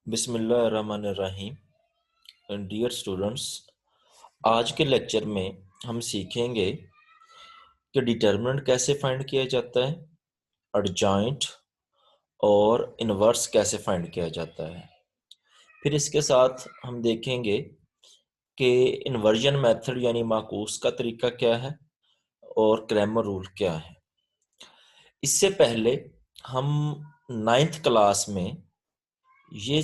बिस्मिल्लाहिर्रहमानिर्रहीम। Dear students, आज के लेक्चर में हम सीखेंगे कि डिटर्मिनेंट कैसे फाइंड किया जाता है, एडजॉइंट और इनवर्स कैसे फाइंड किया जाता है। फिर इसके साथ हम देखेंगे कि इन्वर्जन मेथड यानी माकूस का तरीका क्या है और क्रैमर रूल क्या है। इससे पहले हम नाइन्थ क्लास में ये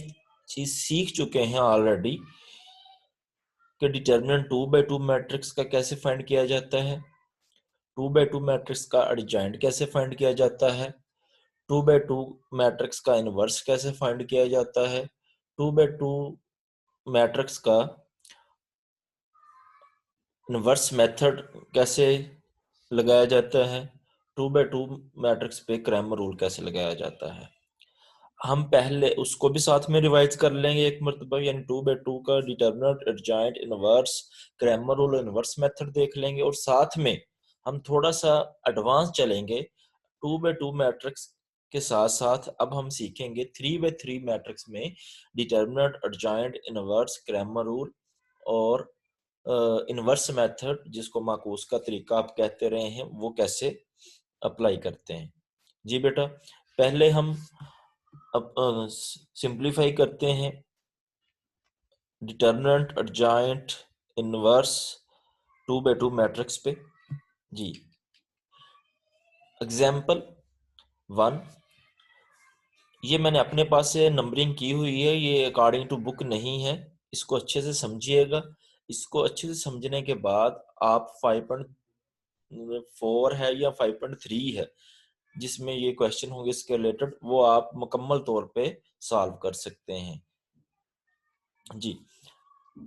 चीज़ सीख चुके हैं ऑलरेडी कि डिटर्मिनेंट 2 बाई 2 मैट्रिक्स का कैसे फाइंड किया जाता है, 2 बाई 2 मैट्रिक्स का एडजॉइंट कैसे फाइंड किया जाता है, 2 बाई 2 मैट्रिक्स का इनवर्स कैसे फाइंड किया जाता है, 2 बाई 2 मैट्रिक्स का इनवर्स मेथड कैसे लगाया जाता है, 2 बाई 2 मैट्रिक्स पे क्रैमर रूल कैसे लगाया जाता है। हम पहले उसको भी साथ में रिवाइज कर लेंगे एक मरतबा, यानी 2 बाई 2 का determinant, adjoint, inverse, Cramer rule, inverse method देख लेंगे और साथ में हम थोड़ा सा एडवांस चलेंगे। 2 बाई 2 मैट्रिक्स के साथ साथ अब हम सीखेंगे 3 बाई 3 मैट्रिक्स में determinant, adjoint, inverse, Cramer rule और इनवर्स मेथड, जिसको माकूस का तरीका आप कहते रहे हैं, वो कैसे अप्लाई करते हैं। जी बेटा, पहले हम अब सिंप्लीफाई करते हैं determinant, adjoint, inverse 2 by 2 matrix पे। जी, एग्जाम्पल 1, ये मैंने अपने पास से नंबरिंग की हुई है, ये अकॉर्डिंग टू बुक नहीं है, इसको अच्छे से समझिएगा। इसको अच्छे से समझने के बाद आप 5.4 है या 5.3 है जिसमें ये क्वेश्चन होंगे इसके रिलेटेड, वो आप मुकम्मल तौर पे सॉल्व कर सकते हैं। जी,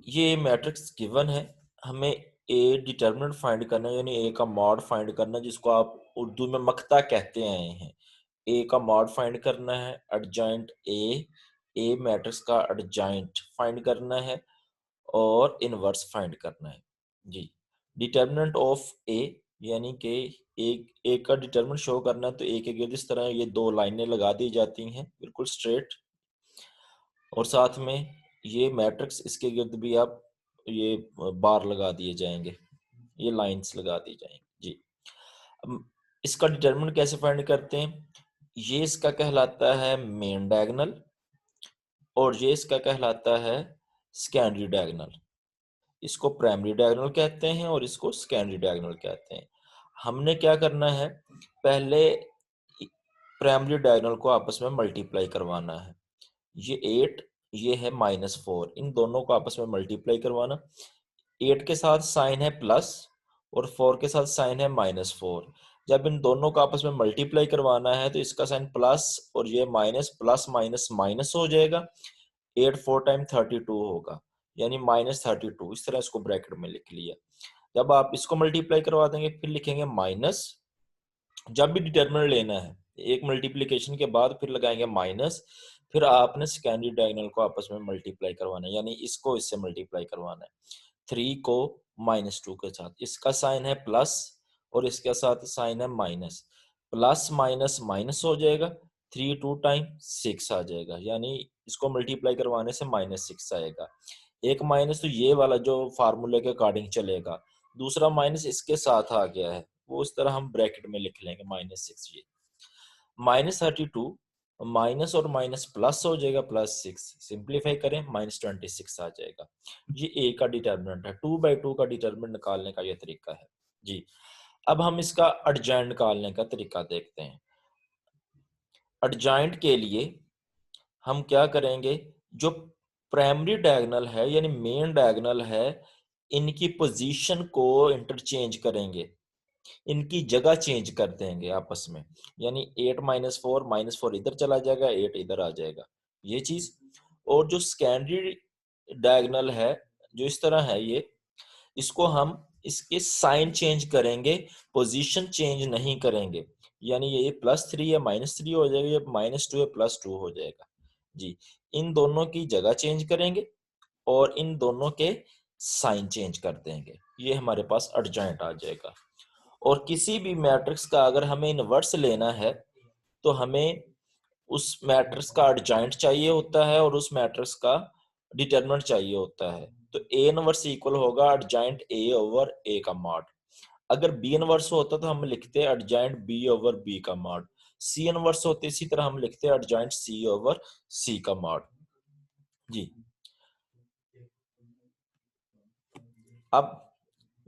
ये मैट्रिक्स गिवन है, हमें ए डिटर्मिनेंट फाइंड करना है, यानी ए का मॉड फाइंड करना है, जिसको आप उर्दू में मक्ता कहते आए हैं। ए का मॉड फाइंड करना है, एडजॉइंट ए मैट्रिक्स का एडजॉइंट फाइंड करना है और इनवर्स फाइंड करना है। जी, डिटर्मिनेंट ऑफ ए यानी कि ए का डिटर्मिनेंट शो करना है, तो ए के गिर्द इस तरह ये दो लाइनें लगा दी जाती हैं बिल्कुल स्ट्रेट, और साथ में ये मैट्रिक्स, इसके गिर्द भी आप ये बार लगा दिए जाएंगे, ये लाइंस लगा दी जाएंगी। जी, अब इसका डिटरमिनेंट कैसे फाइंड करते हैं, ये इसका कहलाता है मेन डायगोनल और ये इसका कहलाता है सेकेंडरी डायगोनल। इसको प्राइमरी डायगोनल कहते हैं और इसको सेकेंडरी डायगोनल कहते हैं। हमने क्या करना है, पहले प्राइमरी डायगोनल को आपस में मल्टीप्लाई करवाना है। ये 8, ये है -4, इन दोनों को आपस में मल्टीप्लाई करवाना। 8 के साथ साइन है प्लस और 4 के साथ साइन है -4। जब इन दोनों को आपस में मल्टीप्लाई करवाना है तो इसका साइन प्लस और ये माइनस, प्लस माइनस माइनस हो जाएगा। 8 4 टाइम 32 होगा, यानी -32। इस तरह इसको ब्रैकेट में लिख लिया। जब आप इसको मल्टीप्लाई करवा देंगे फिर लिखेंगे माइनस, जब भी डिटरमिनेंट लेना है एक मल्टीप्लिकेशन के बाद फिर लगाएंगे माइनस, फिर आपने सेकेंडरी डायगोनल को आपस में मल्टीप्लाई करवाना है, यानी इसको इससे मल्टीप्लाई करवाना है। 3 को -2 के साथ, इसका साइन है प्लस और इसके साथ साइन है माइनस, प्लस माइनस माइनस हो जाएगा, 3 2 टाइम 6 आ जाएगा, यानी इसको मल्टीप्लाई करवाने से -6 आएगा। एक माइनस तो ये वाला जो फार्मूले के अकॉर्डिंग चलेगा, दूसरा माइनस इसके साथ आ गया है, वो इस तरह हम ब्रैकेट में लिख लेंगे -6। ये -32 माइनस और माइनस प्लस हो जाएगा, +6, सिंप्लीफाई करें -26 आ जाएगा। ये ए का डिटर्मिनेंट है। 2 बाई 2 का डिटर्मिनेंट निकालने का ये तरीका है। जी, अब हम इसका एडजॉइंट निकालने का तरीका देखते हैं। एडजॉइंट के लिए हम क्या करेंगे, जो प्राइमरी डायगोनल है यानी मेन डायगोनल है, इनकी पोजीशन को इंटरचेंज करेंगे, इनकी जगह चेंज कर देंगे आपस में, यानी 8 -4 इधर चला जाएगा, 8 इधर आ जाएगा, ये चीज। और जो सेकेंडरी डायगोनल है, जो इस तरह है ये, इसको हम इसके साइन चेंज करेंगे, पोजीशन चेंज नहीं करेंगे, यानी ये +3 या -3 हो जाएगा, ये -2 या +2 हो जाएगा। जी, इन दोनों की जगह चेंज करेंगे और इन दोनों के साइन चेंज कर देंगे, ये हमारे पास एडजॉइंट आ जाएगा। और किसी भी मैट्रिक्स का अगर हमें इनवर्स लेना है तो हमें उस मैट्रिक्स का एडजॉइंट चाहिए होता है और उस मैट्रिक्स का डिटरमिनेंट चाहिए होता है। तो ए इनवर्स इक्वल होगा एडजॉइंट ए ओवर ए का मॉड। अगर बी इनवर्स होता तो हम लिखते एडजॉइंट बी ओवर बी का मॉड। सी इनवर्स होते इसी तरह हम लिखते एडजॉइंट सी ओवर सी का मॉड। जी, अब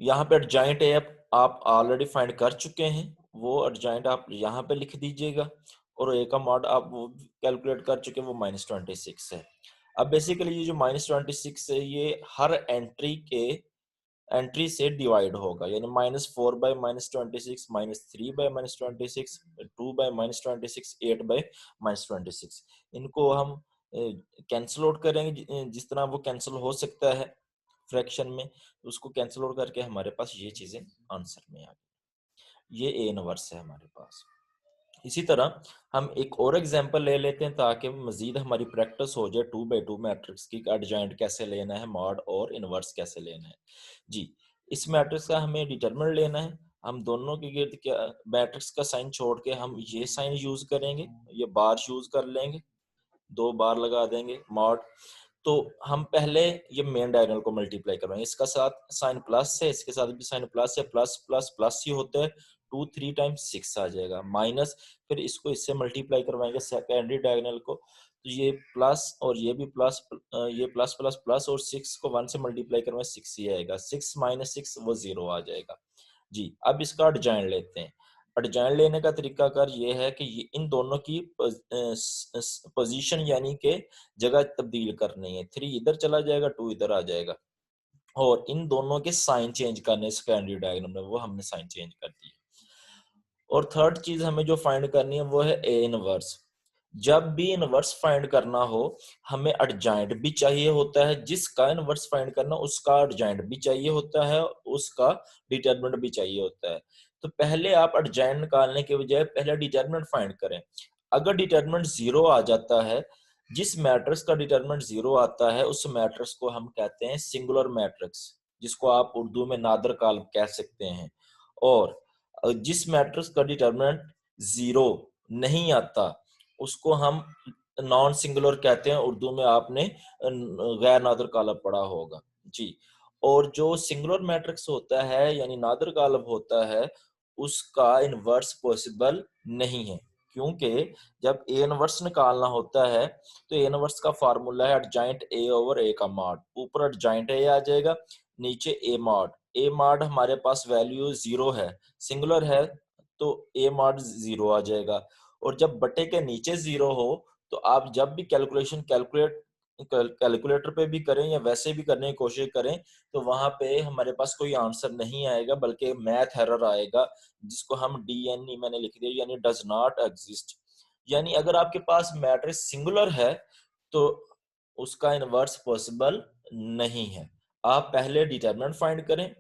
यहाँ पे एडजॉइंट ए आप ऑलरेडी फाइंड कर चुके हैं, वो एडजॉइंट आप यहाँ पे लिख दीजिएगा, और ए का मॉड आप वो कैलकुलेट कर चुके हैं, वो -26 है। अब बेसिकली ये जो -26 है ये हर एंट्री से डिवाइड होगा, यानी -4 बाय -26, -3 बाय -26, 2 बाय -26, 8 बाय -26। इनको हम कैंसिल आउट करेंगे, जिस तरह वो कैंसिल हो सकता है फ्रैक्शन में, उसको कैंसिल आउट करके हमारे पास ये चीजें आंसर में आ गई। ये ए इनवर्स है हमारे पास। इसी तरह हम एक और एग्जांपल ले लेते हैं ताकि मजीद हमारी प्रैक्टिस हो जाए 2x2 मैट्रिक्स की, एडजॉइंट कैसे लेना है, मॉड और इनवर्स कैसे लेना है। जी, इस मैट्रिक्स का हमें डिटरमिनेंट लेना है। हम दोनों के गिर्द क्या मैट्रिक्स का साइन छोड़ के हम ये साइन यूज करेंगे, ये बार यूज कर लेंगे, 2 बार लगा देंगे मॉड। तो हम पहले ये मेन डायगोनल को मल्टीप्लाई करवाएंगे, इसका साथ साइन प्लस है, इसके साथ भी साइन प्लस है, प्लस प्लस प्लस ही होता है, 2 3 टाइम्स 6 आ जाएगा, माइनस फिर इसको इससे मल्टीप्लाई करवाएंगे सेकेंडरी डायगोनल को, तो ये प्लस और ये भी प्लस, ये प्लस प्लस प्लस, और 6 को 1 से मल्टीप्लाई करवाएं 6 ही आएगा, 6 माइनस 6 वो 0 आ जाएगा। जी, अब इसका एडजॉइंट लेते हैं। एडजॉइंट लेने का तरीकाकार ये है कि ये इन दोनों की पोजीशन यानी कि जगह तब्दील करनी है, 3 इधर चला जाएगा, 2 इधर आ जाएगा, और इन दोनों के साइन चेंज करने सेकेंडरी डायग्राम में, वो हमने साइन चेंज कर दिए। और थर्ड चीज हमें जो फाइंड करनी है वो है ए इनवर्स। जब भी इनवर्स फाइंड करना हो हमें एडजॉइंट भी चाहिए होता है, जिसका इनवर्स फाइंड करना उसका एडजॉइंट भी चाहिए होता है, उसका डिटरमिनेंट भी चाहिए होता है। तो पहले आप एडजॉइंट निकालने के बजाय पहले डिटरमिनेंट फाइंड करें। अगर डिटरमिनेंट 0 आ जाता है, जिस मैट्रिक्स का डिटरमिनेंट 0 आता है उस मैट्रिक्स को हम कहते हैं सिंगुलर मैट्रिक्स, जिसको आप उर्दू में नादर काल्ब कह सकते हैं। और जिस मैट्रिक्स का डिटरमिनेंट 0 नहीं आता उसको हम नॉन सिंगुलर कहते हैं, उर्दू में आपने गैर नादर कालब पढ़ा होगा। जी, और जो सिंगुलर मैट्रिक्स होता है यानी नादर कालब होता है उसका इनवर्स पॉसिबल नहीं है, क्योंकि जब ए इनवर्स निकालना होता है तो ए इनवर्स का फार्मूला है एडजॉइंट ए ओवर ए का मॉड। ऊपर एडजॉइंट ए आ जाएगा, नीचे ए मॉड। ए मॉड हमारे पास वैल्यू 0 है, सिंगुलर है, तो ए मॉड 0 आ जाएगा। और जब बटे के नीचे 0 हो तो आप जब भी कैलकुलेशन कैलकुलेटर पे भी करें या वैसे भी करने की कोशिश करें तो वहां पे हमारे पास कोई आंसर नहीं आएगा, बल्कि मैथ एरर आएगा, जिसको हम डीएनई मैंने लिख दिया, यानी डज नॉट एग्जिस्ट। यानी अगर आपके पास मैट्रिक्स सिंगुलर है तो उसका इनवर्स पॉसिबल नहीं है। आप पहले डिटरमिनेंट फाइंड करें,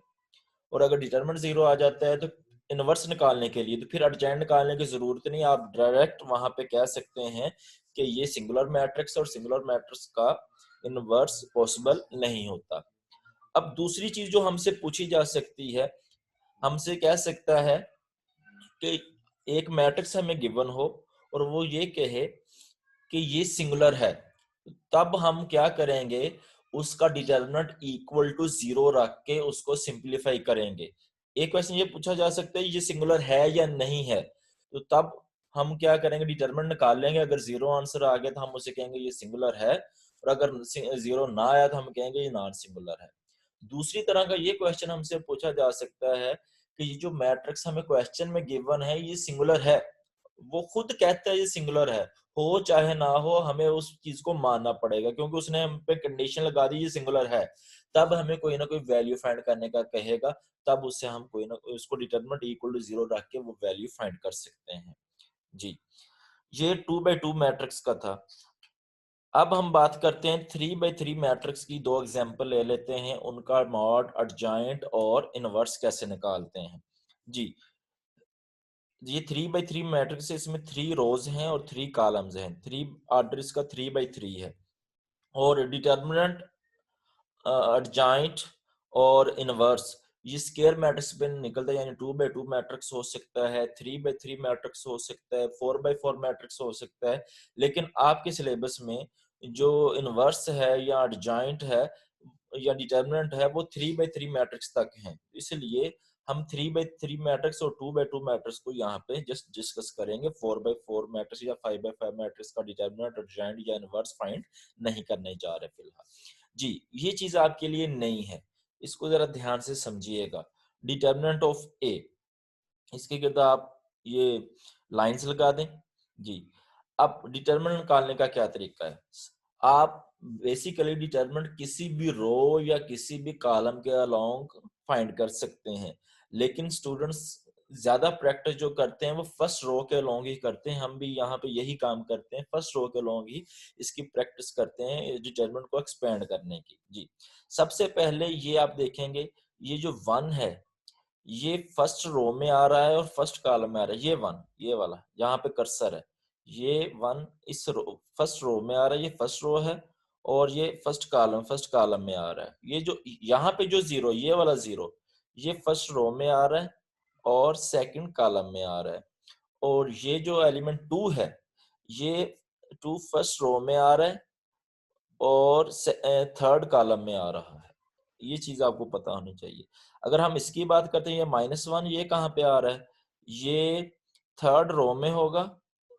और अगर डिटरमिनेंट 0 आ जाता है तो इनवर्स निकालने के लिए तो फिर एडजॉइंट निकालने की जरूरत नहीं, आप डायरेक्ट वहां पे कह सकते हैं कि ये सिंगुलर मैट्रिक्स और सिंगुलर मैट्रिक्स का इनवर्स पॉसिबल नहीं होता। अब दूसरी चीज जो हमसे पूछी जा सकती है, हमसे कह सकता है कि एक मैट्रिक्स हमें गिवन हो और वो ये कहे कि ये सिंगुलर है, तब हम क्या करेंगे, उसका डिटरमिनेंट इक्वल टू 0 रख के उसको सिंप्लीफाई करेंगे। एक क्वेश्चन ये पूछा जा सकता है ये सिंगुलर है या नहीं है, तो तब हम क्या करेंगे, डिटरमिनेंट निकाल लेंगे, अगर 0 आंसर आ गया तो हम उसे कहेंगे ये सिंगुलर है, और अगर 0 ना आया तो हम कहेंगे ये नॉन सिंगुलर है। दूसरी तरह का ये क्वेश्चन हमसे पूछा जा सकता है कि ये जो मैट्रिक्स हमें क्वेश्चन में गिवन है ये सिंगुलर है, वो खुद कहता है ये सिंगुलर है, हो चाहे ना हो हमें उस चीज को मानना पड़ेगा, क्योंकि उसने हम पे कंडीशन लगा दी ये सिंगुलर है, तब हमें कोई ना कोई वैल्यू फाइंड करने का कहेगा, तब उससे हम कोई ना उसको डिटरमिनेंट इक्वल टू 0 रख के वो वैल्यू फाइंड कर सकते हैं। जी, ये 2x2 मैट्रिक्स का था। अब हम बात करते हैं 3x3 मैट्रिक्स की, दो एग्जांपल ले लेते हैं, उनका मॉड, एडजॉइंट और इनवर्स कैसे निकालते हैं। जी, ये 3x3 मैट्रिक्स है, इसमें 3 रोज हैं और 3 कॉलम्स हैं, 3 ऑर्डर इसका 3x3 है, और डिटर्मिनेंट, एडजॉइंट और इनवर्स ये स्क्वायर मैट्रिक्स पे निकलता है, यानी 2x2 मैट्रिक्स हो सकता है, 3x3 मैट्रिक्स हो सकता है, 4x4 मैट्रिक्स हो सकता है। लेकिन आपके सिलेबस में जो इनवर्स है या एडजॉइंट है या डिटर्मिनेंट है वो 3x3 मैट्रिक्स तक है। इसलिए हम 3x3 मैट्रिक्स और 2x2 मैट्रिक्स को यहाँ पे जस्ट डिस्कस करेंगे। 4x4 मैट्रिक्स या 5x5 मैट्रिक्स का डिटर्मिनेंट, एडजॉइंट या इनवर्स फाइंड नहीं करने जा रहे फिलहाल। जी, ये चीज आपके लिए नई है, इसको जरा ध्यान से समझिएगा। डिटर्मिनेंट ऑफ ए, इसके गिर्द आप ये लाइंस लगा दें। जी, अब डिटर्मिनेंट निकालने का क्या तरीका है? आप बेसिकली डिटर्मिनेंट किसी भी रो या किसी भी कॉलम के अलोंग फाइंड कर सकते हैं, लेकिन स्टूडेंट्स ज्यादा प्रैक्टिस जो करते हैं वो फर्स्ट रो के अलोंग ही करते हैं। हम भी यहाँ पे यही काम करते हैं, फर्स्ट रो के अलोंग ही इसकी प्रैक्टिस करते हैं डिटर्मिनेंट को एक्सपेंड करने की। जी, सबसे पहले ये आप देखेंगे, ये जो 1 है ये फर्स्ट रो में आ रहा है और फर्स्ट कॉलम में आ रहा है। ये 1, ये वाला जहां पे कर्सर है, ये 1 इस रो फर्स्ट रो में आ रहा है, ये फर्स्ट रो है। और ये फर्स्ट कॉलम में आ रहा है। ये जो यहाँ पे जो 0, ये वाला 0, ये फर्स्ट रो में आ रहा है और सेकंड कॉलम में आ रहा है। और ये जो एलिमेंट 2 है, ये 2 फर्स्ट रो में आ रहा है और थर्ड कॉलम में आ रहा है। ये चीज आपको पता होनी चाहिए। अगर हम इसकी बात करते हैं, ये -1 ये कहाँ पे आ रहा है? ये थर्ड रो में होगा,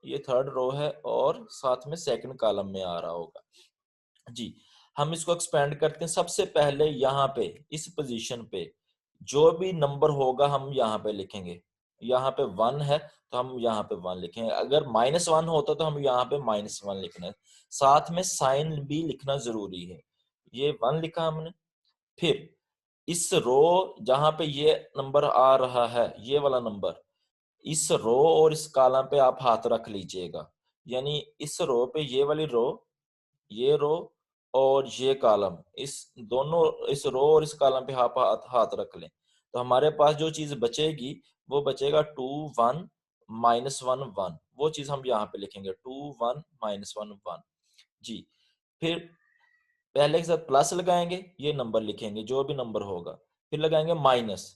ये थर्ड रो है और साथ में सेकंड कॉलम में आ रहा होगा। जी, हम इसको एक्सपेंड करते हैं। सबसे पहले यहाँ पे इस पोजीशन पे जो भी नंबर होगा हम यहाँ पे लिखेंगे। यहाँ पे 1 है तो हम यहाँ पे 1 लिखेंगे। अगर -1 होता तो हम यहाँ पे -1 लिखना है। साथ में साइन भी लिखना जरूरी है। ये 1 लिखा हमने। फिर इस रो जहां पे ये नंबर आ रहा है, ये वाला नंबर, इस रो और इस कॉलम पे आप हाथ रख लीजिएगा। यानी इस रो पे ये वाली रो, ये रो और ये कॉलम, इस दोनों, इस रो और इस कॉलम पे आप हाथ रख लें तो हमारे पास जो चीज बचेगी वो बचेगा 2 1 -1 1। वो चीज हम यहाँ पे लिखेंगे 2 1 -1 1। जी, फिर पहले के साथ प्लस लगाएंगे, ये नंबर लिखेंगे जो भी नंबर होगा, फिर लगाएंगे माइनस,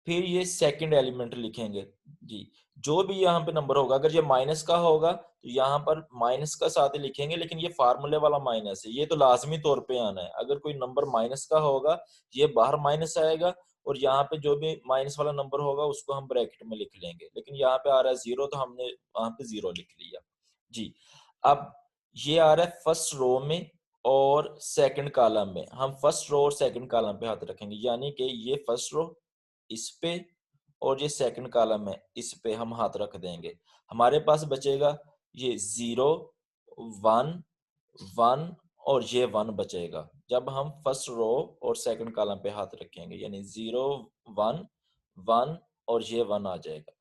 फिर ये सेकंड एलिमेंट लिखेंगे। जी, जो भी यहाँ पे नंबर होगा, अगर ये माइनस का होगा तो यहाँ पर माइनस का साथ ही लिखेंगे, लेकिन ये फार्मूले वाला माइनस है, ये तो लाजमी तौर पे आना है। अगर कोई नंबर माइनस का होगा, ये बाहर माइनस आएगा और यहाँ पे जो भी माइनस वाला नंबर होगा उसको हम ब्रैकेट में लिख लेंगे। लेकिन यहाँ पे आ रहा है 0 तो हमने वहां पे 0 लिख लिया। जी, अब ये आ रहा है फर्स्ट रो में और सेकंड कॉलम में। हम फर्स्ट रो और सेकंड कॉलम पे हाथ रखेंगे, यानी कि ये फर्स्ट रो इस पे और ये सेकंड कॉलम है इस पे हम हाथ रख देंगे। हमारे पास बचेगा ये 0 1 1 और ये 1 बचेगा जब हम फर्स्ट रो और सेकंड कॉलम पे हाथ रखेंगे, यानी 0 1 1 और ये 1 आ जाएगा।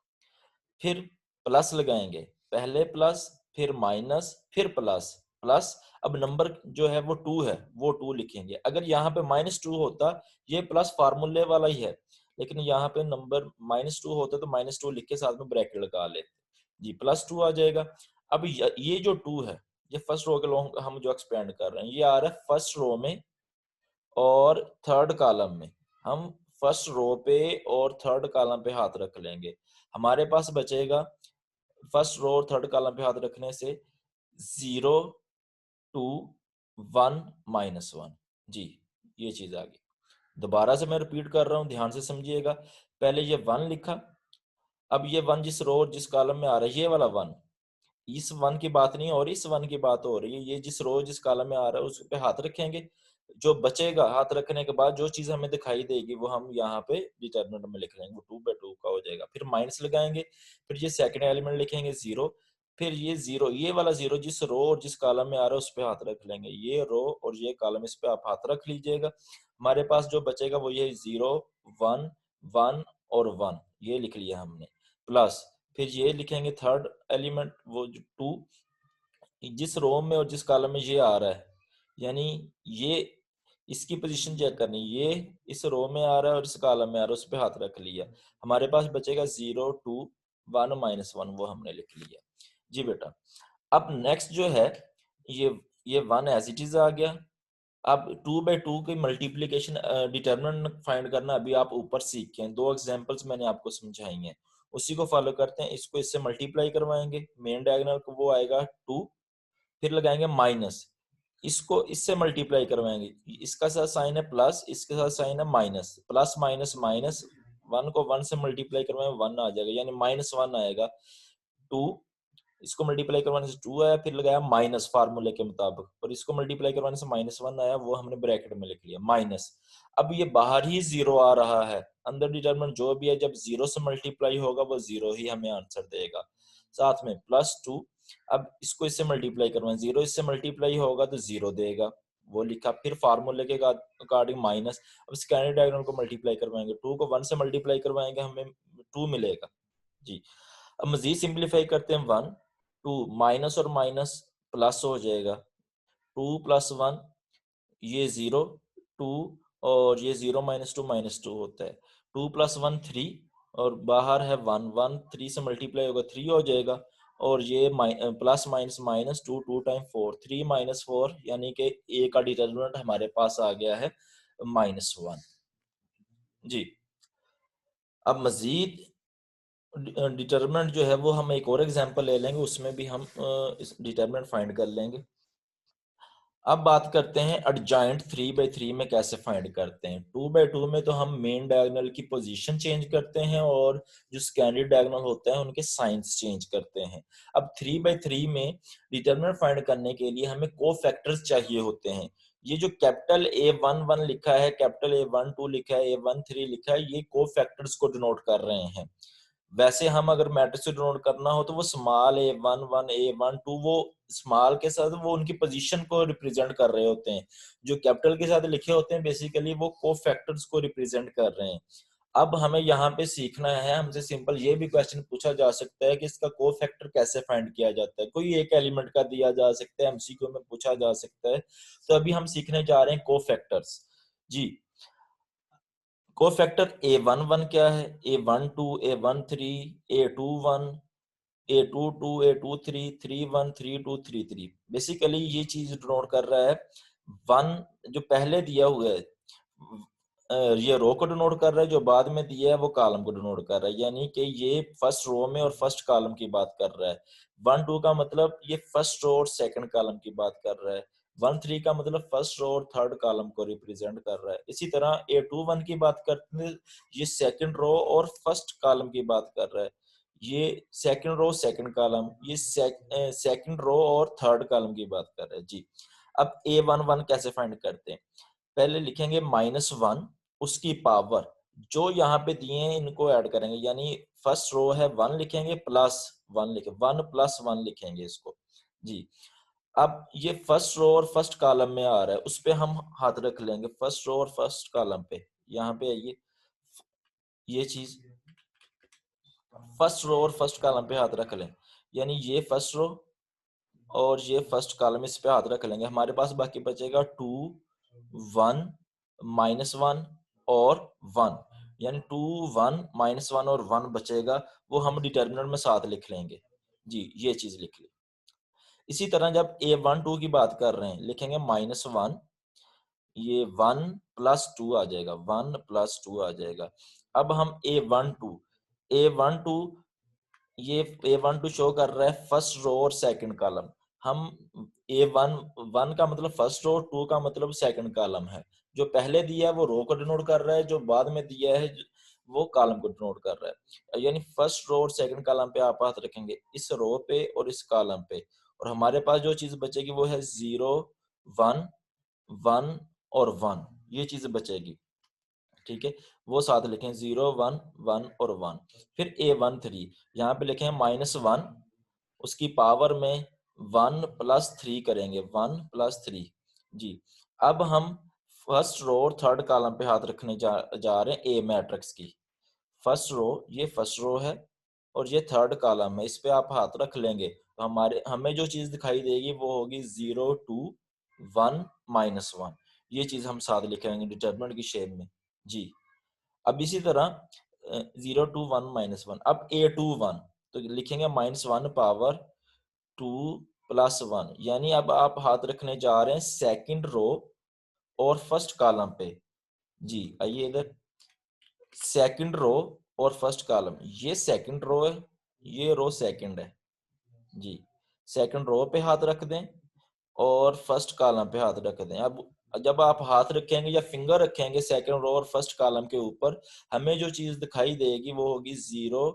फिर प्लस लगाएंगे, पहले प्लस फिर माइनस फिर प्लस प्लस। अब नंबर जो है वो 2 है, वो 2 लिखेंगे। अगर यहाँ पे -2 होता, ये प्लस फार्मूले वाला ही है, लेकिन यहाँ पे नंबर -2 होता तो -2 लिख के साथ में ब्रैकेट लगा लेते। जी, +2 आ जाएगा। अब ये जो 2 है, ये फर्स्ट रो के लोग हम जो एक्सपेंड कर रहे हैं, ये आ रहा है फर्स्ट रो में और थर्ड कॉलम में। हम फर्स्ट रो पे और थर्ड कॉलम पे हाथ रख लेंगे। हमारे पास बचेगा फर्स्ट रो और थर्ड कॉलम पे हाथ रखने से 0 2 1 -1। जी, ये चीज आ गई। दोबारा से मैं रिपीट कर रहा हूं, ध्यान से समझिएगा। पहले ये 1 लिखा, अब ये 1 जिस रो और जिस कॉलम में आ रहा है, ये वाला 1, इस 1 की बात नहीं हो रही, इस 1 की बात हो रही है। ये जिस रो जिस कॉलम में आ रहा है उस पे हाथ रखेंगे। जो बचेगा हाथ रखने के बाद जो चीज हमें दिखाई देगी वो हम यहाँ पे डिटर्मिनेंट में लिख लेंगे, वो 2/2 का हो जाएगा। फिर माइनस लगाएंगे, फिर ये सेकंड एलिमेंट लिखेंगे 0, फिर ये 0, ये वाला 0 जिस रो और जिस कॉलम में आ रहा है उस पे हाथ रख लेंगे। ये रो और ये कॉलम, इस पे आप हाथ रख लीजिएगा। हमारे पास जो बचेगा वो ये 0 1 1 और 1, ये लिख लिया हमने। प्लस फिर ये लिखेंगे थर्ड एलिमेंट, वो जो 2 जिस रो में और जिस कॉलम में ये आ रहा है, यानी ये इसकी पोजीशन चेक करनी, ये इस रो में आ रहा है और इस कॉलम में आ रहा है, उस पे हाथ रख लिया। हमारे पास बचेगा 0 2 1 -1, वो हमने लिख लिया। जी बेटा, अब नेक्स्ट जो है, ये 1 एज इट इज आ गया। अब 2/2 की मल्टीप्लिकेशन डिटरमिनेंट फाइंड करना अभी आप ऊपर सीख के हैं। 2 एग्जांपल्स मैंने आपको समझाई हैं, उसी को फॉलो करते हैं। इसको इससे मल्टीप्लाई करवाएंगे, मेन डायगोनल को वो आएगा 2, फिर लगाएंगे माइनस, इसको इससे मल्टीप्लाई करवाएंगे, इसका साथ साइन है प्लस, इसके साथ साइन है माइनस, प्लस माइनस माइनस, 1 को 1 से मल्टीप्लाई करवाएं 1 आ जाएगा, यानी -1 आएगा। 2, इसको मल्टीप्लाई करवाने से 2 आया, फिर लगाया माइनस फार्मूले के मुताबिक, और इसको मल्टीप्लाई करवाने से -1 आया, वो हमने ब्रैकेट में लिख लिया माइनस। अब ये बाहर ही 0 आ रहा है, अंदर डिटरमिनेंट जो भी है जब 0 से मल्टीप्लाई होगा वो 0 ही हमें आंसर देगा। साथ में +2, अब इसको इससे मल्टीप्लाई करवाएं, 0 इससे मल्टीप्लाई होगा तो 0 देगा, वो लिखा। फिर फार्मूले के अकॉर्डिंग माइनस, अब स्कैनर डायगोनल को मल्टीप्लाई करवाएंगे, 2 को 1 से मल्टीप्लाई करवाएंगे, हमें 2 मिलेगा जी। अब मजीद सिंप्लीफाई करते हैं, 1 2 माइनस और माइनस प्लस हो जाएगा, 2 + 1 ये 0, 2 और ये 0 -2 होता है, 2 + 1 3 और बाहर है 1 1 3 से मल्टीप्लाई होगा 3 हो जाएगा, और ये प्लस माइनस माइनस 2 2 टाइम 4 3 -4, यानी कि ए का डिटरमिनेंट हमारे पास आ गया है -1 जी। अब मजीद डिटरमिनेंट जो है वो हम एक और एग्जांपल ले लेंगे, उसमें भी हम इस डिटरमिनेंट फाइंड कर लेंगे। अब बात करते हैं एडजॉइंट 3/3 में कैसे फाइंड करते हैं। 2/2 में तो हम मेन डायगोनल की पोजीशन चेंज करते हैं और जो सेकेंडरी डायगोनल होता है उनके साइंस चेंज करते हैं। अब 3/3 में डिटरमिनेंट फाइंड करने के लिए हमें कोफैक्टर्स चाहिए होते हैं। ये जो कैपिटल A11 लिखा है, कैपिटल A12 लिखा है, A13 लिखा है, ये कोफैक्टर्स को डिनोट कर रहे हैं। वैसे हम अगर मैट्रिक्स को डिनोट करना हो तो वो स्मॉल A11 A12 वो स्मॉल के साथ वो उनकी पोजीशन को रिप्रेजेंट कर रहे होते हैं, जो कैपिटल के साथ लिखे होते हैं बेसिकली वो कोफैक्टर्स को रिप्रेजेंट कर रहे हैं। अब हमें यहाँ पे सीखना है, हमसे सिंपल ये भी क्वेश्चन पूछा जा सकता है कि इसका कोफैक्टर कैसे फाइंड किया जाता है, कोई एक एलिमेंट का दिया जा सकता है, एमसीक्यू में पूछा जा सकता है। तो अभी हम सीखने जा रहे हैं कोफैक्टर्स जी। कोफैक्टर A11 क्या है, A12 A13 A21 A22 A23 31 32 33, basically ये चीज डिनोट कर रहा है 1 जो पहले दिया हुआ है, ये रो को डिनोट कर रहा है, जो बाद में दिया है वो कॉलम को डिनोट कर रहा है, यानी कि ये फर्स्ट रो में और फर्स्ट कॉलम की बात कर रहा है। 1 2 का मतलब ये फर्स्ट रो और सेकंड कॉलम की बात कर रहा है। 1 3 का मतलब फर्स्ट रो और थर्ड कॉलम को रिप्रेजेंट कर रहा है। इसी तरह A21 की बात करते हैं, ये सेकंड रो और फर्स्ट कॉलम की बात कर रहा है। ये सेकंड रो सेकंड कॉलम, ये सेकंड रो और थर्ड कॉलम की बात कर रहा है जी। अब A11 कैसे फाइंड करते हैं, पहले लिखेंगे -1 उसकी पावर, जो यहाँ पे दिए हैं इनको ऐड करेंगे, यानी फर्स्ट रो है 1 लिखेंगे प्लस 1 लिखे 1 + 1 लिखेंगे इसको जी। अब ये फर्स्ट रो और फर्स्ट कॉलम में आ रहा है, उस पे हम हाथ रख लेंगे, फर्स्ट रो और फर्स्ट कॉलम पे, यहाँ पे आइए, ये चीज फर्स्ट रो और फर्स्ट कॉलम पे हाथ रख लें, यानी ये फर्स्ट रो और ये फर्स्ट कॉलम इस पे हाथ रख लेंगे, हमारे पास बाकी बचेगा 2 1 -1 और 1, यानी 2 1 -1 और 1 बचेगा, वो हम डिटर्मिनेंट में साथ लिख लेंगे जी, ये चीज लिख ली। इसी तरह जब A12 की बात कर रहे हैं लिखेंगे -1, ये 1 + 2 आ जाएगा, 1 + 2 आ जाएगा। अब हम A12 ये A12 शो कर रहा है फर्स्ट रो और सेकंड कॉलम। हम A1 1 का मतलब फर्स्ट रो, 2 का मतलब सेकंड कॉलम है। जो पहले दिया है वो रो को डिनोट कर रहा है, जो बाद में दिया है वो कॉलम को डिनोट कर रहा है। यानी फर्स्ट रो और सेकंड कॉलम पे आप हाथ रखेंगे, इस रो पे और इस कॉलम पे, और हमारे पास जो चीज बचेगी वो है 0 1 1 और 1, ये चीज बचेगी, ठीक है। वो साथ लिखें 0 1 1 और 1। फिर A13 यहाँ पे लिखें -1 उसकी पावर में 1 + 3 करेंगे, 1 + 3 जी। अब हम फर्स्ट रो और थर्ड कॉलम पे हाथ रखने जा रहे हैं ए मैट्रिक्स की। फर्स्ट रो, ये फर्स्ट रो है और ये थर्ड कॉलम है, इस पे आप हाथ रख लेंगे तो हमें जो चीज दिखाई देगी वो होगी 0 2 1 -1, ये चीज हम साथ लिखेंगे डिटरमिनेंट की शेप में जी। अब इसी तरह 0 2 1 -1, अब A21 तो लिखेंगे -1 पावर 2 + 1, यानी अब आप हाथ रखने जा रहे हैं सेकंड रो और फर्स्ट कॉलम पे। जी आइए इधर, सेकंड रो और फर्स्ट कॉलम, ये सेकंड रो है, ये रो सेकंड है। जी, सेकंड रो पे हाथ रख दें और फर्स्ट कॉलम पे हाथ रख दें। अब जब आप हाथ रखेंगे या फिंगर रखेंगे सेकंड रो और फर्स्ट कॉलम के ऊपर, हमें जो चीज दिखाई देगी वो होगी 0,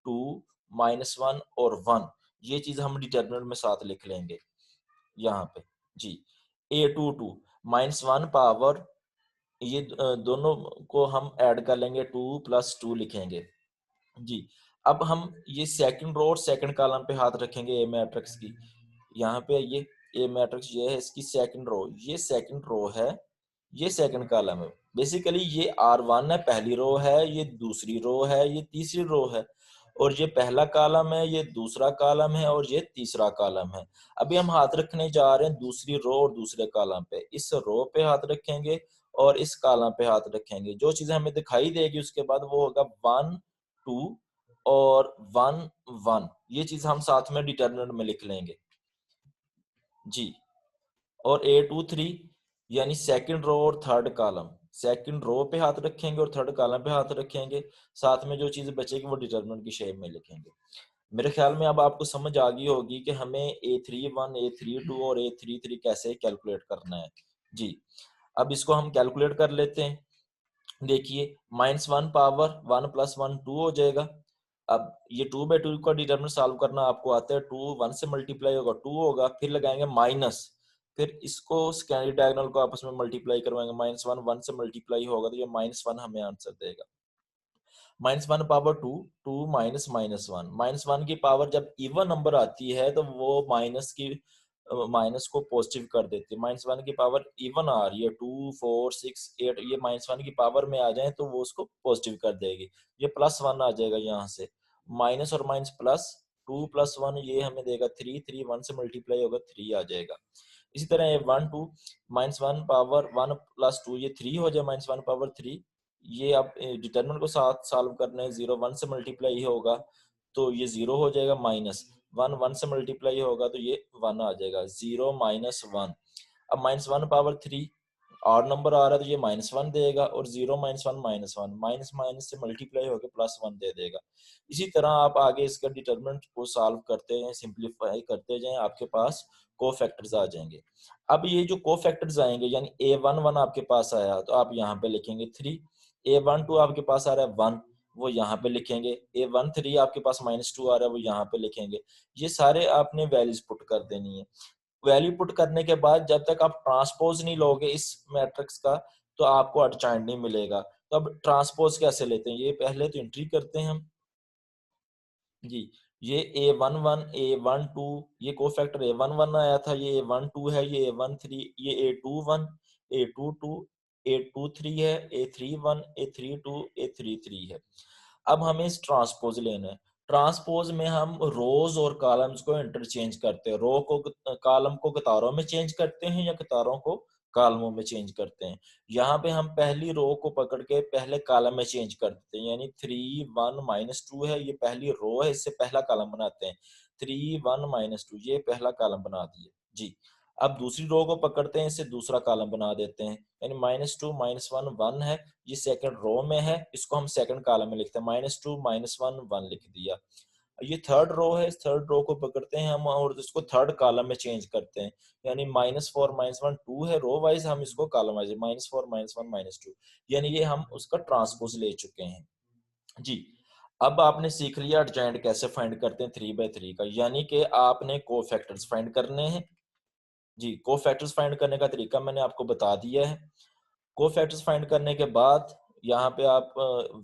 2, -1 और 1। ये चीज हम डिटरमिनेंट में साथ लिख लेंगे यहाँ पे। जी, A22 -1 पावर, ये दोनों को हम ऐड कर लेंगे, 2 + 2 लिखेंगे। जी, अब हम ये सेकंड रो और सेकंड कॉलम पे हाथ रखेंगे ए मैट्रिक्स की। यहाँ पे ये ए मैट्रिक्स ये है, इसकी सेकंड रो, ये सेकंड रो है, ये सेकंड कॉलम है। बेसिकली ये R1 है, पहली रो है, ये दूसरी रो है, ये तीसरी रो है, और ये पहला कॉलम है, ये दूसरा कॉलम है, और ये तीसरा कॉलम है। अभी हम हाथ रखने जा रहे हैं दूसरी रो और दूसरे कॉलम पे। इस रो पे हाथ रखेंगे और इस कॉलम पे हाथ रखेंगे। जो चीज़ हमें दिखाई देगी उसके बाद वो होगा 1, 2 और 1, 1। ये चीज़ हम साथ में डिटरमिनेंट में लिख लेंगे। जी, और A23 यानी सेकंड रो और थर्ड कॉलम। सेकंड रो पे हाथ रखेंगे और थर्ड कॉलम पे हाथ रखेंगे। साथ में जो चीज़ बचेगी वो डिटरमिनेंट की शेप में लिखेंगे। मेरे ख्याल में अब आपको समझ आ गई होगी कि हमें A31, A32 और A33 कैसे कैलकुलेट करना है। जी, अब इसको हम कैलकुलेट कर लेते हैं। देखिए, -1 पावर 1 + 1 2 हो जाएगा। अब ये 2/2 का डिटरमिनेंट सॉल्व करना आपको आता है। 2 1 से मल्टीप्लाई होगा 2 होगा, फिर लगाएंगे माइनस, फिर इसको सेकेंडरी डायगोनल को आपस में मल्टीप्लाई करवाएंगे। -1 1 से मल्टीप्लाई होगा तो ये -1 हमें आंसर देगा। -1 पावर 2, 2 माइनस -1। -1 की पावर जब इवन नंबर आती है तो वो माइनस को पॉजिटिव कर देती है। -1 की पावर इवन आ रही है, 2 4 6 8, ये -1 की पावर में आ जाए तो वो उसको पॉजिटिव कर देगी। ये +1 आ जाएगा यहाँ से, माइनस और माइनस प्लस, 2 + 1 ये हमें देगा 3, 3 1 से मल्टीप्लाई होगा 3 आ जाएगा। इसी तरह ये 1 2 -1 पावर 1 + 2 ये 3 हो जाए, -1 पावर 3। ये आप डिटरमिनेंट को साथ सॉल्व करना है। 0 1 से मल्टीप्लाई होगा तो ये 0 हो जाएगा, माइनस 1 1 से मल्टीप्लाई होगा तो ये 1 आ जाएगा। 0 -1। अब -1 पावर 3 और नंबर आ रहा है तो ये -1 देगा, और 0 -1 -1 माइनस माइनस से मल्टीप्लाई होकर +1 दे देगा। इसी तरह आप आगे इसका डिटरमिनेंट को सॉल्व करते हैं, सिंप्लीफाई करते जाएं, आपके पास कोफैक्टर्स आ जाएंगे। अब ये जो कोफैक्टर्स आएंगे यानी A11 आपके पास आया तो आप यहाँ पे लिखेंगे 3, A12 आपके पास आ रहा है 1, वो यहाँ पे लिखेंगे, A13 आपके पास -2 आ रहा है वो यहाँ पे लिखेंगे। ये सारे आपने वैल्यूज पुट कर देनी है। वैल्यू पुट करने के बाद जब तक आप ट्रांसपोज नहीं लोगे इस मैट्रिक्स का तो आपको अडजॉइंट नहीं मिलेगा। तो अब ट्रांसपोज कैसे लेते हैं, ये पहले तो एंट्री करते हैं हम। जी, ये A11, A12 ये कोफैक्टर A11 आया था, ये A12 है, ये A13, ये A21, A22, A23 है, A31, A32, A33 है। अब हमें इस ट्रांसपोज लेना है। ट्रांसपोज में हम रोज और कॉलम्स को इंटरचेंज करते हैं। रो को कॉलम को कतारों में चेंज करते हैं या कतारों को कॉलमों में चेंज करते हैं। यहाँ पे हम पहली रो को पकड़ के पहले कॉलम में चेंज कर देते हैं, यानी 3 1 -2 है, ये पहली रो है, इससे पहला कॉलम बनाते हैं। 3 1 -2 ये पहला कॉलम बना दिए। जी, अब दूसरी रो को पकड़ते हैं, इससे दूसरा कॉलम बना देते हैं, यानी -2 -1 1 है, ये सेकंड रो में है, इसको हम सेकंड कॉलम में लिखते हैं। -2 -1 1 लिख दिया। ये थर्ड रो है, इस थर्ड रो को पकड़ते हैं हम और इसको थर्ड कॉलम में चेंज करते हैं, यानी -4 -1 2 है, रो वाइज हम इसको कॉलम वाइज -4 -1 -2, यानी ये हम उसका ट्रांसपोज ले चुके हैं। जी, अब आपने सीख लिया एडजॉइंट कैसे फाइंड करते हैं 3/3 का, यानी कि आपने कोफैक्टर्स फाइंड करने हैं। जी, कोफैक्टर्स फाइंड करने का तरीका मैंने आपको बता दिया है। कोफैक्टर्स फाइंड करने के बाद यहाँ पे आप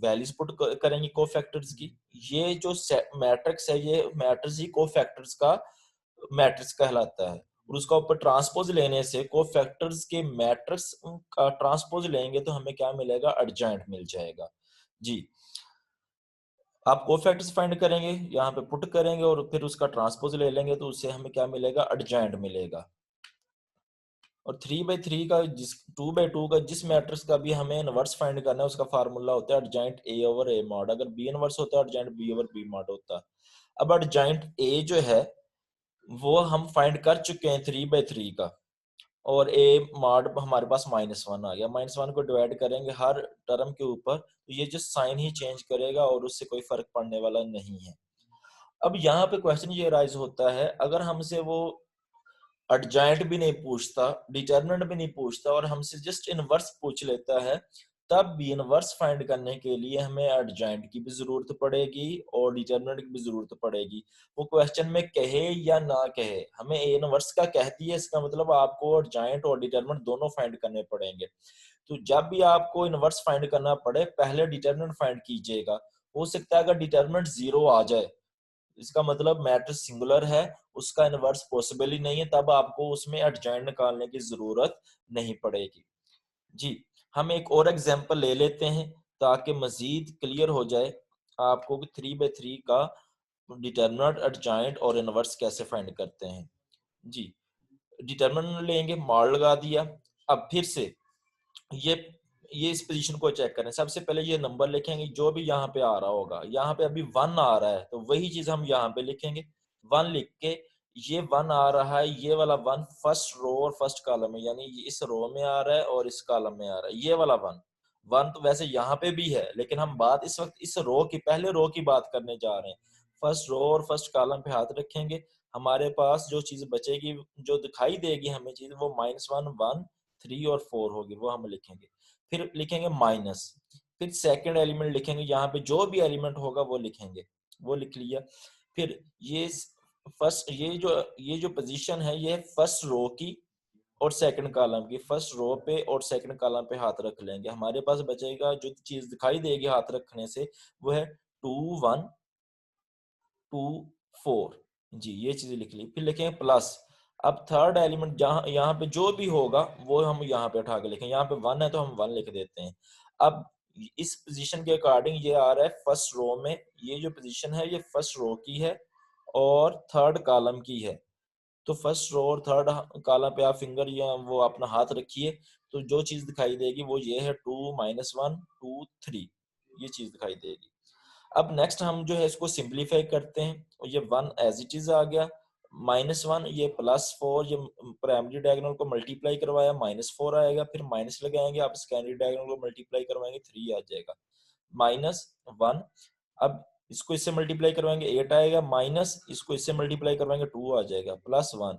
वैल्यूज पुट करेंगे कोफैक्टर्स की। ये जो मैट्रिक्स है ये मैट्रिक्स ही कोफैक्टर्स का मैट्रिक्स कहलाता है, और उसका ऊपर ट्रांसपोज लेने से कोफैक्टर्स के मैट्रिक्स का ट्रांसपोज लेंगे तो हमें क्या मिलेगा, एडजॉइंट मिल जाएगा। जी, आप कोफैक्टर्स फाइंड करेंगे, यहाँ पे पुट करेंगे और फिर उसका ट्रांसपोज ले लेंगे तो उससे हमें क्या मिलेगा, एडजॉइंट मिलेगा। और 3/3 का जिस 2/2 का जिस मैट्रिक्स का भी हमें इनवर्स फाइंड करना है उसका फार्मूला होता है एडजॉइंट A/A मॉड। अगर B इनवर्स होता है एडजॉइंट B/B मॉड होता है। अब एडजॉइंट A जो है वो हम फाइंड कर चुके हैं 3/3 का, और ए मॉड हमारे पास -1 आ गया। -1 को डिवाइड करेंगे हर टर्म के ऊपर, तो ये जो साइन ही चेंज करेगा और उससे कोई फर्क पड़ने वाला नहीं है। अब यहाँ पे क्वेश्चन ये राइज होता है, अगर हमसे वो एडजॉइंट भी नहीं पूछता, डिटरमिनेंट भी नहीं पूछता और हमसे जस्ट इनवर्स पूछ लेता है, तब भी इनवर्स फाइंड करने के लिए हमें एडजॉइंट की भी जरूरत पड़ेगी और डिटरमिनेंट की भी जरूरत पड़ेगी। वो क्वेश्चन में कहे या ना कहे, हमें ए इनवर्स का कहती है, इसका मतलब आपको एडजॉइंट और डिटरमिनेंट दोनों फाइंड करने पड़ेंगे। तो जब भी आपको इनवर्स फाइंड करना पड़े, पहले डिटरमिनेंट फाइंड कीजिएगा। हो सकता है अगर डिटरमिनेंट 0 आ जाए, इसका मतलब मैट्रिक्स सिंगुलर है, उसका इनवर्स पॉसिबल ही नहीं है, तब आपको उसमें एडजॉइंट निकालने की जरूरत नहीं पड़ेगी। जी, हम एक और एग्जांपल ले लेते हैं ताकि मजीद क्लियर हो जाए आपको कि 3/3 का डिटरमिनेंट, एडजॉइंट और इनवर्स कैसे फाइंड करते हैं। जी, डिटरमिनेंट लेंगे, मॉड लगा दिया। अब फिर से ये ये इस पोजीशन को चेक करें। सबसे पहले ये नंबर लिखेंगे जो भी यहाँ पे आ रहा होगा। यहाँ पे अभी 1 आ रहा है, तो वही चीज हम यहाँ पे लिखेंगे। 1 लिख के, ये 1 आ रहा है, ये वाला 1 फर्स्ट रो और फर्स्ट कॉलम में, यानी ये इस रो में आ रहा है और इस कॉलम में आ रहा है। ये वाला 1 1 तो वैसे यहाँ पे भी है, लेकिन हम बात इस वक्त इस रो की, पहले रो की बात करने जा रहे हैं। फर्स्ट रो और फर्स्ट कॉलम पे हाथ रखेंगे, हमारे पास जो चीज बचेगी, जो दिखाई देगी हमें चीज, वो -1 1 3 और 4 होगी, वो हम लिखेंगे। फिर लिखेंगे माइनस, फिर सेकंड एलिमेंट लिखेंगे, यहाँ पे जो भी एलिमेंट होगा वो लिखेंगे, वो लिख लिया। फिर ये फर्स्ट, ये जो पोजीशन है, ये फर्स्ट रो की और सेकंड कॉलम की। फर्स्ट रो पे और सेकंड कॉलम पे हाथ रख लेंगे, हमारे पास बचेगा जो चीज दिखाई देगी हाथ रखने से, वो है 2 1 2 4। जी, ये चीजें लिख ली। फिर लिखेंगे प्लस। अब थर्ड एलिमेंट जहां, यहाँ पे जो भी होगा वो हम यहाँ पे उठा के लिखेंगे। यहाँ पे 1 है तो हम 1 लिख देते हैं। अब इस पोजीशन के अकॉर्डिंग ये आ रहा है फर्स्ट रो में, ये जो पोजीशन है ये फर्स्ट रो की है और थर्ड कॉलम की है। तो फर्स्ट रो और थर्ड कॉलम पे आप फिंगर या वो अपना हाथ रखिए, तो जो चीज दिखाई देगी वो ये है 2 -1 2 3, ये चीज दिखाई देगी। अब नेक्स्ट हम जो है इसको सिंप्लीफाई करते हैं, और ये 1 एज इट इज आ गया। -1 ये +4, ये प्राइमरी डायगोनल को मल्टीप्लाई करवाया, -4 आएगा। फिर माइनस लगाएंगे, आप सेकेंडरी डायगोनल को मल्टीप्लाई करवाएंगे, 3 आ जाएगा। -1, अब इसको इससे मल्टीप्लाई करवाएंगे, 8 आएगा। माइनस इसको इससे मल्टीप्लाई करवाएंगे, 2 आ जाएगा। +1,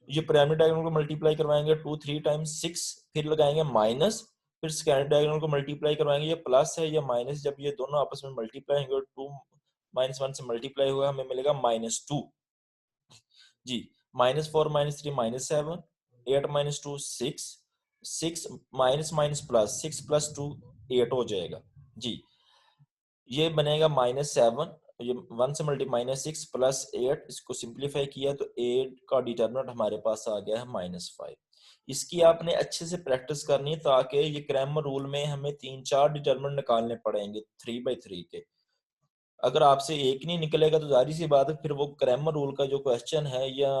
ये प्राइमरी डायगोनल को मल्टीप्लाई करवाएंगे, 2 3 टाइम्स 6, फिर लगाएंगे माइनस, फिर सेकेंडरी डायगोनल को मल्टीप्लाई करवाएंगे, ये प्लस है ये माइनस, जब ये दोनों आपस में मल्टीप्लाई होंगे, 2 -1 से मल्टीप्लाई हुआ, हमें मिलेगा -2। जी, -4 -3 -7, 8 -2 6, 6 माइनस माइनस प्लस, 6 + 2 8 हो जाएगा। जी, ये बनेगा -7, ये 1 से मल्टी -6 + 8, इसको सिंप्लीफाई किया तो 8 का डिटरमिनेंट हमारे पास आ गया है -5। इसकी आपने अच्छे से प्रैक्टिस करनी है, ताकि ये क्रैमर रूल में हमें 3-4 डिटरमिनेंट निकालने पड़ेंगे 3/3 के। अगर आपसे एक नहीं निकलेगा तो जाहिर सी बात है, फिर वो क्रैमर रूल का जो क्वेश्चन है या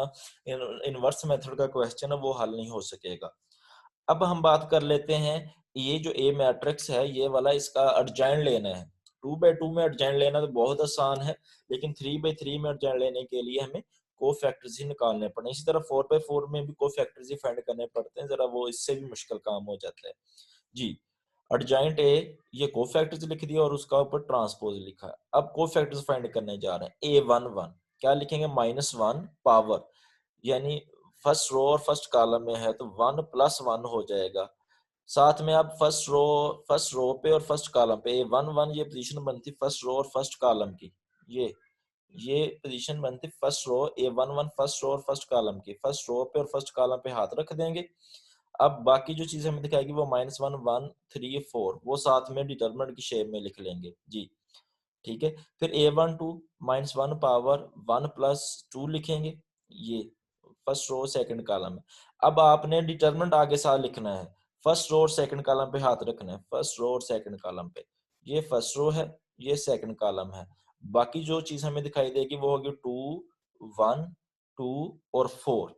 इनवर्स मेथड का क्वेश्चन है वो हल नहीं हो सकेगा। अब हम बात कर लेते हैं, ये जो ए मैट्रिक्स है ये वाला, इसका एडजॉइंट लेना है। 2/2 में एडजॉइंट लेना तो बहुत आसान है, लेकिन 3/3 में एडजॉइंट लेने के लिए हमें कोफैक्टर्स ही निकालने पड़े। इसी तरह 4/4 में भी कोफैक्टर्स ही फाइंड करने पड़ते हैं, जरा वो इससे भी मुश्किल काम हो जाता है। जी, एडजॉइंट ए, ये कोफैक्टर्स लिख दिया और उसका ऊपर ट्रांसपोज लिखा है। अब कोफैक्टर्स फाइंड करने जा रहे हैं। A11 क्या लिखेंगे, -1 पावर, यानी फर्स्ट रो और फर्स्ट कॉलम में है तो 1 + 1 हो जाएगा। साथ में आप फर्स्ट रो पे और फर्स्ट कॉलम पे, A11 ये पोजीशन बनती फर्स्ट रो और फर्स्ट कॉलम की। ये ये पोजीशन बनती first row, A11 first row और फर्स्ट कॉलम की। फर्स्ट रो पे और फर्स्ट कॉलम पे हाथ रख देंगे। अब बाकी जो चीज हमें दिखाएगी वो -1 1 3 4, वो साथ में डिटरमिनेंट की शेप में लिख लेंगे। जी, ठीक है। फिर A12 -1 पावर 1 + 2 लिखेंगे, ये फर्स्ट रो सेकंड कॉलम है। अब आपने डिटरमिनेंट आगे साथ लिखना है, फर्स्ट रो और सेकंड कॉलम पे हाथ रखना है, फर्स्ट रो और सेकंड कॉलम पे। ये फर्स्ट रो है, ये सेकंड कॉलम है। बाकी जो चीज हमें दिखाई देगी वो होगी 2 1 2 और 4।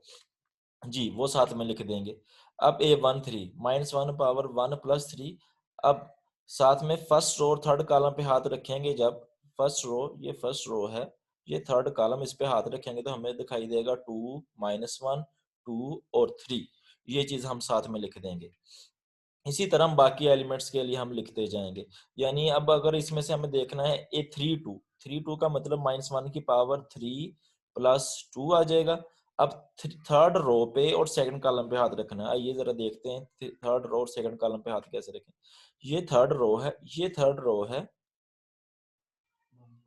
जी, वो साथ में लिख देंगे। अब A13 -1 पावर 1 + 3। अब साथ में फर्स्ट रो और थर्ड कॉलम पे हाथ रखेंगे, जब फर्स्ट रो, ये फर्स्ट रो है, ये थर्ड कॉलम, इस पे हाथ रखेंगे तो हमें दिखाई देगा 2 -1 2 और 3। ये चीज़ हम साथ में लिख देंगे। इसी तरह हम बाकी एलिमेंट्स के लिए हम लिखते जाएंगे। यानी अब अगर इसमें से हमें देखना है ए थ्री टू, थ्री टू का मतलब -1 की पावर 3 प्लस 2 आ जाएगा। अब थर्ड रो पे और सेकंड कॉलम पे हाथ रखना है। आइए जरा देखते हैं थर्ड रो और सेकंड कॉलम पे हाथ कैसे रखें। ये थर्ड रो है, ये थर्ड रो है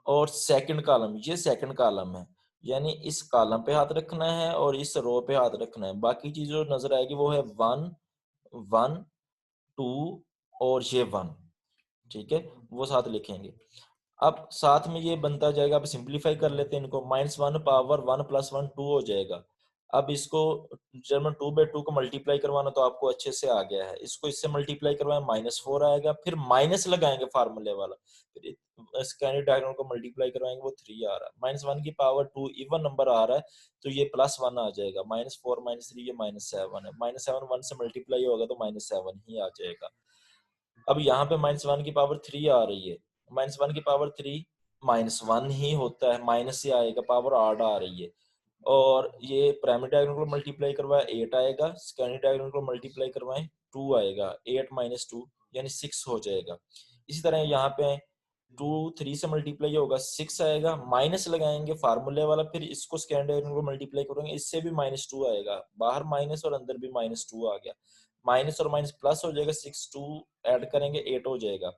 और सेकंड कॉलम, ये सेकंड कॉलम है। यानी इस कॉलम पे हाथ रखना है और इस रो पे हाथ रखना है। बाकी चीज जो नजर आएगी वो है 1 1 2 और ये 1, ठीक है, वो साथ लिखेंगे। अब साथ में ये बनता जाएगा। अब सिंपलीफाई कर लेते हैं इनको। -1 पावर 1 प्लस 1 2 हो जाएगा। अब इसको जब मैं 2/2 को मल्टीप्लाई करवाना तो आपको अच्छे से आ गया है। इसको इससे मल्टीप्लाई करवाएं -4 आएगा, फिर माइनस लगाएंगे फार्मूले वाला, फिर स्क्वायर डायगोनल को मल्टीप्लाई करवाएंगे वो 3 आ रहा है। -1 की पावर 2 इवन नंबर आ रहा है तो ये +1 आ जाएगा। -4 -3 ये -7 है। -7 1 से मल्टीप्लाई होगा तो -7 ही आ जाएगा। अब यहाँ पे -1 की पावर 3 आ रही है। -1 की पावर 3 -1 ही होता है, माइनस से आएगा, पावर आड आ रही है। और ये प्राइमरी डायगोनल को मल्टीप्लाई करवाए 8 आएगा, सेकेंडरी डायगोनल को मल्टीप्लाई करवाएं 2 आएगा। 8 - 2 यानी 6 हो जाएगा। इसी तरह यहाँ पे 2 3 से मल्टीप्लाई होगा 6 आएगा, माइनस लगाएंगे फार्मूले वाला, फिर इसको सेकेंड डायगोनल को मल्टीप्लाई करेंगे, इससे भी -2 आएगा। बाहर माइनस और अंदर भी -2 आ गया। माइनस और माइनस प्लस हो जाएगा, 6 2 ऐड करेंगे 8 हो जाएगा।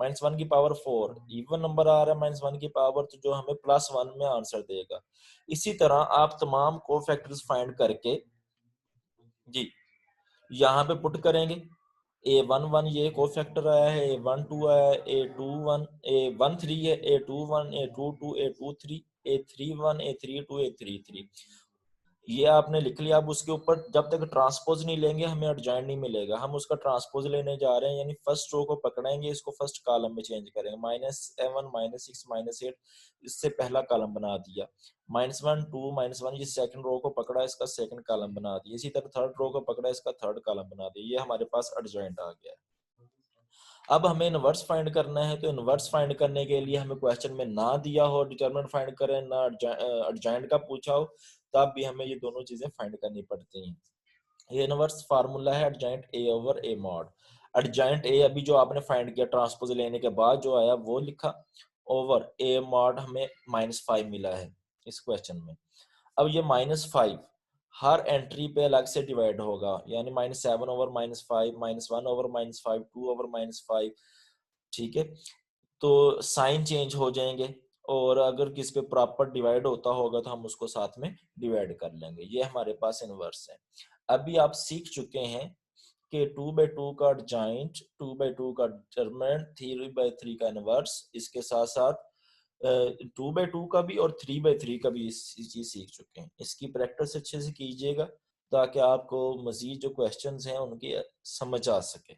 -1 की पावर 4 इवन नंबर आ रहा है, -1 की पावर, तो जो हमें +1 में आंसर देगा। इसी तरह आप तमाम कोफैक्टर्स फाइंड करके जी यहाँ पे पुट करेंगे। A11 ये कोफैक्टर आया है, A12 आया है, A21 A13 है, A21 A22 A23 A31 A32 A33 ये आपने लिख लिया। अब उसके ऊपर जब तक ट्रांसपोज नहीं लेंगे हमें एडजॉइंट नहीं मिलेगा। हम उसका ट्रांसपोज लेने जा रहे हैं, यानी फर्स्ट रो को पकड़ेंगे, इसको फर्स्ट कॉलम में चेंज करेंगे। -7 -6 -8 इससे पहला कॉलम बना दिया। -1 2 -1 ये सेकंड रो को पकड़ा, इसका सेकंड कॉलम बना दिया। इसी तरह थर्ड रो को पकड़ा, इसका थर्ड कॉलम बना दिया। ये हमारे पास एडजॉइंट आ गया है। अब हमें इनवर्स फाइंड करना है, तो इनवर्स फाइंड करने के लिए हमें क्वेश्चन में ना दिया हो डिटरमिनेंट फाइंड करें, ना एडजॉइंट का पूछा हो, तब भी हमें ये दोनों चीजें फाइंड करनी पड़ती हैं। ये इनवर्स फार्मूला है adjoint A over A mod. Adjoint A अभी जो आपने फाइंड किया ट्रांसपोज लेने के बाद जो आया वो लिखा, ओवर ए मॉड हमें -5 मिला है इस क्वेश्चन में। अब ये -5 हर एंट्री पे अलग से डिवाइड होगा, यानी -7 ओवर -5 -1 ओवर -5 2 ओवर -5, ठीक है। तो साइन चेंज हो जाएंगे और अगर किस पे प्रॉपर डिवाइड होता होगा तो हम उसको साथ में डिवाइड कर लेंगे। ये हमारे पास इनवर्स है। अभी आप सीख चुके हैं कि 2/2 का एडजॉइंट, 2/2 का डिटरमिनेंट, 3/3 का इनवर्स, इसके साथ साथ 2/2 का भी और 3/3 का भी चीज सीख चुके हैं। इसकी प्रैक्टिस अच्छे से कीजिएगा ताकि आपको मजीद जो क्वेश्चंस हैं उनकी समझ आ सके।